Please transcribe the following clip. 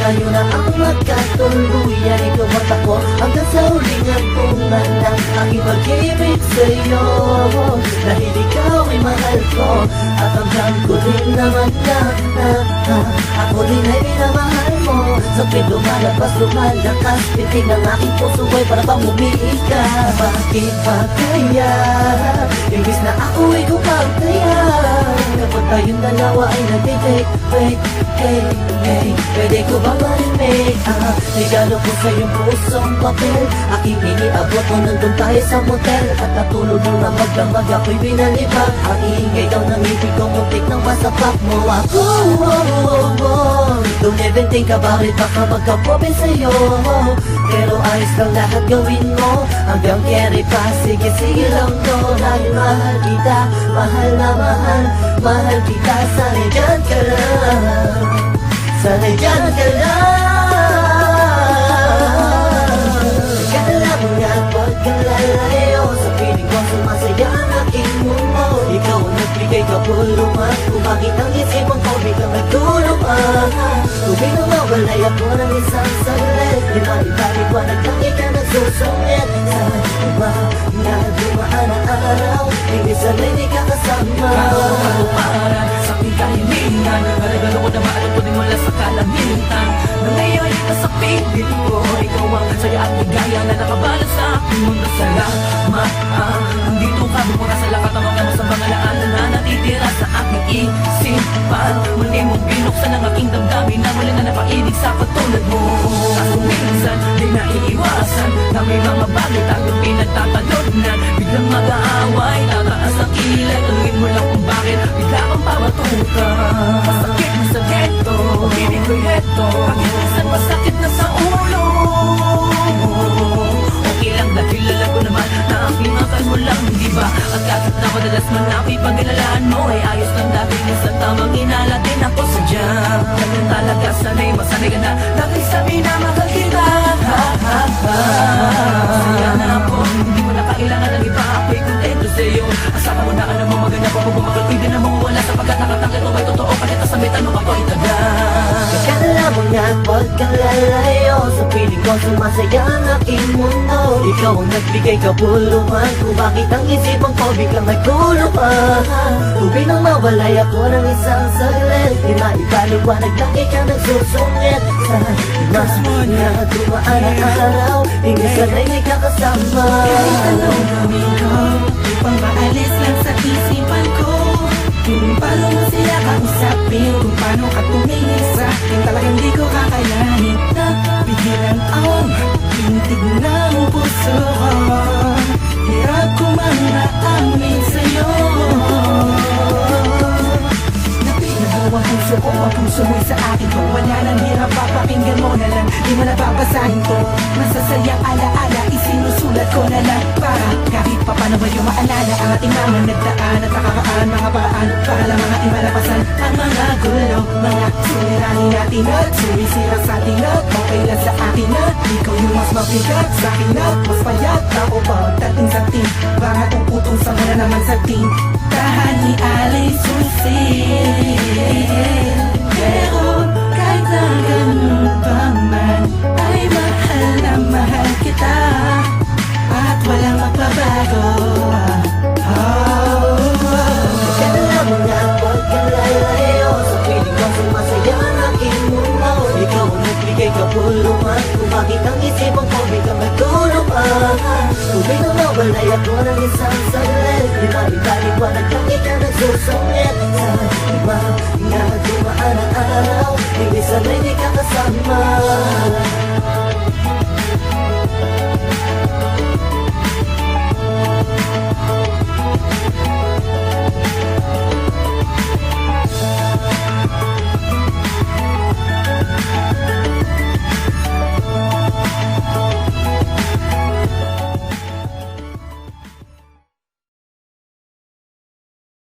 tayo na ang magkatuluyan. Ikaw at ako hanggang sa huling hantungan ng aking pag-ibig sa'yo. Dahil ikaw ay mahal ko at hanggang ko din naman na ako din ay minamahal mo. Sa tuwing lumalakas, piting ng aking puso ay para bang umiika. Bakit ba kaya imbis na ako ay gumagtaya, kapag tayong dalawa ay nagtitake, wait, hey, hey, pwede ko ba marinig? Regalo ko sa iyong pusong papel, aking iniabot mo nandun tayo sa motel. At natulog nung namagdamag ako'y binalibag, ang iingay daw ng ibig ko, muntik nang masapak mo ako. Don't even think about it, baka magka-problem sa'yo. Pero ayos lang lahat gawin mo, hanggang carry pa, sige sige lang to. Dahil mahal kita, mahal na mahal kita. Sana'y dyan ka lang, sana'y dyan ka lang. Kala mo nga pagkalalayo, sa piling ko sumasaya ang aking mundo. Ikaw ang nagbigay kapulungan, kung bakit ang isipan ko biglang nagtulungan. Tubig na mawalay ako ng isang saglit, di maibaliwanag lang ikaw nagsusungit. Sa iba na dumaan ang araw, hindi sanay di ka kasama. Para sa aking kahilingan, regalo ko na maalot ko din mula sa kalangitan. Na ngayon ay nasa piling ko, ikaw ang saya at ligaya na nakabalot sa aking mundo. Salamat, nandito ka, bumura sa lakat ng mga masamang alaanan na natitira sa aking isipan. Muli mong binuksan ang aking damdamin na wala na napaibig sa katulad mo. Kaso minsan, di naiiwasan na may mga bagay tayong pinagtatalodnan. Biglang mag-aaway, tataas ang kilay, tuloy mo lang kung bakit bigla kang pamatuka. Masakit na sa ghetto, ibig ko'y heto, bakit minsan masakit na sa ulo. Okay lang dahil alam ko naman na ang klimakan mo lang, di ba? At kahit na madalas man napipag-ilalaan mo, ay ayos lang dahil minsan tamang inala din ako sa jam. Ganun talaga, sanay masanay ka na lagi sabi na mahal kita. Masaya na ako, hindi mo na kailangan ng iba, ako'y kontento sa'yo. Asama mo na alam mo maganda pa, bumagal ko'y di na mawawala sapagkat nakatanggal ko ay totoo. Palita sa may tanong ako itagal. Kala mo nga pagkalalayo, sa piling ko sumasaya ang aking mundo. Ikaw ang nagbigay kapulungan, kung bakit ang isipan ko biglang nagtulungan. Tubig nang mawalay ako ng isang saglit, di maipaliwanag lang ikaw nagsusungit. Sa iba na dumaan ang araw, hindi sanay di ka kasama. Kahit anong gawin ko, upang maalis lang sa isipan ko, kung paano mo sila kausapin, kung paano ka tumingin sa akin, talagang di ko kakayanin. Napigilan ang pintig ng puso ko, hirap ko man naamin sa'yo. Napinabuang puso ko, ang puso mo'y sa akin ko, wala nang hirap, papakinggan mo na lang, di mo nababasahin to. Masasayang alaala, isinusulat ko na lang, para kahit pa paano ba yung maalala ang ating mga nagdaan at nakakaan mga paraan, para lang mga imalapasan ang mga gulo, mga suliranin natin at sumisira sa atin at okay lang sa akin at ikaw yung mas mabigat sa akin at mas payat. Ako ba dating sa team, bakit ang putong sa muna naman sa team, tahan ni Alice Susi. Pero kahit na ganun pa man, ay mahal na mahal kita at walang magbabago. Kala mo nga pagkalalayo, sa piling ko sumasaya ang aking mundo. Ikaw ang nagbigay kapulungan, kung bakit ang isipan ko biglang nagtulungan. Tubig na mawalay ako ng isang saglit, di maibaliwanag lang ikaw nagsusungit. Sa iba na dumaan ang araw, hindi sanay di ka kasama.